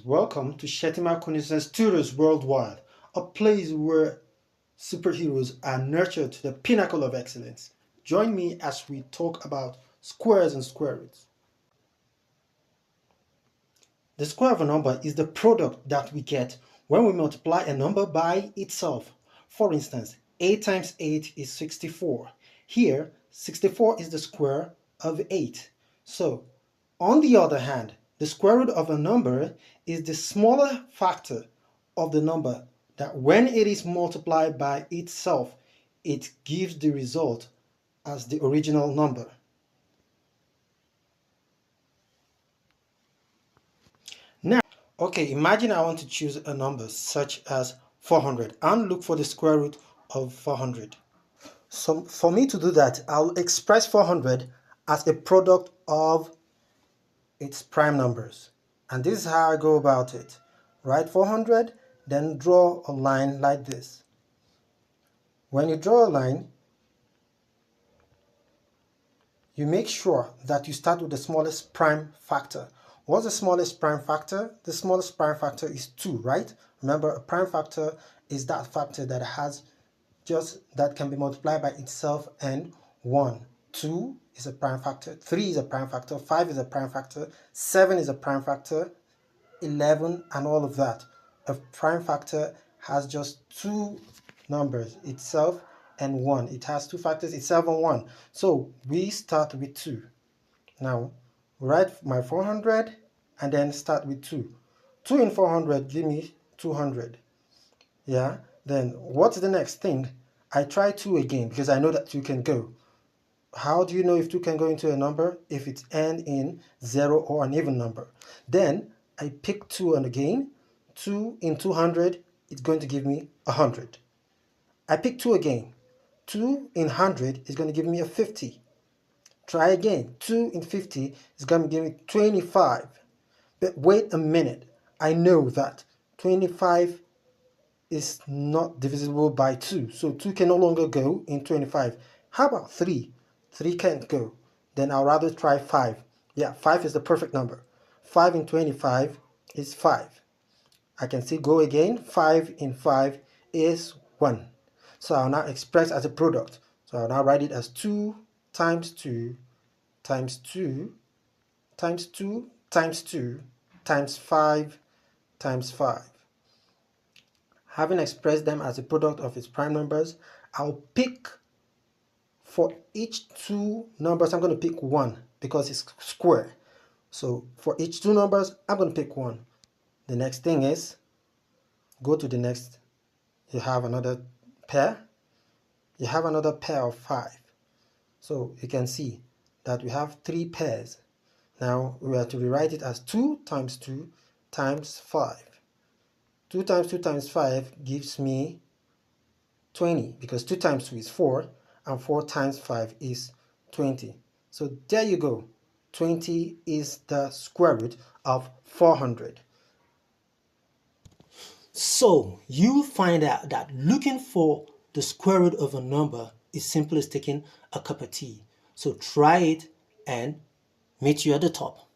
Welcome to Shetima Kunizen Studios Worldwide, a place where superheroes are nurtured to the pinnacle of excellence. Join me as we talk about squares and square roots. The square of a number is the product that we get when we multiply a number by itself. For instance, 8 times 8 is 64. Here, 64 is the square of 8. So, on the other hand, the square root of a number is the smaller factor of the number that when it is multiplied by itself, it gives the result as the original number. Now, okay, imagine I want to choose a number such as 400 and look for the square root of 400. So for me to do that, I'll express 400 as a product of its prime numbers. And this is how I go about it. Write 400, then draw a line like this. When you draw a line, you make sure that you start with the smallest prime factor. What's the smallest prime factor? The smallest prime factor is 2, right? Remember, a prime factor is that factor that can be multiplied by itself and 1. 2 is a prime factor, 3 is a prime factor, 5 is a prime factor, 7 is a prime factor, 11 and all of that. A prime factor has just two numbers, itself and 1. It has two factors, itself and 1. So we start with 2. Now write my 400 and then start with 2. 2 in 400 give me 200. Yeah, then what's the next thing? I try 2 again because I know that 2 can go. How do you know if 2 can go into a number? If it's end in 0 or an even number. Then I pick 2 and again. 2 in 200 is going to give me 100. I pick 2 again. 2 in 100 is going to give me a 50. Try again. 2 in 50 is going to give me 25. But wait a minute. I know that 25 is not divisible by 2. So 2 can no longer go in 25. How about 3? 3 can't go. Then I'll rather try 5. Yeah, 5 is the perfect number. 5 in 25 is 5. I can still go again. 5 in 5 is 1. So I'll now express as a product. So I'll now write it as 2 times 2 times 2 times 2 times 2 times 5 times 5. Having expressed them as a product of its prime numbers, I'll pick for each two numbers, I'm going to pick 1 because it's square. So for each two numbers, I'm going to pick 1. The next thing is, go to the next. You have another pair. You have another pair of 5. So you can see that we have 3 pairs. Now we are to rewrite it as 2 times 2 times 5. 2 times 2 times 5 gives me 20 because 2 times 2 is 4 and 4 times 5 is 20. So there you go. 20 is the square root of 400. So you'll find out that looking for the square root of a number is simple as taking a cup of tea. So try it and meet you at the top.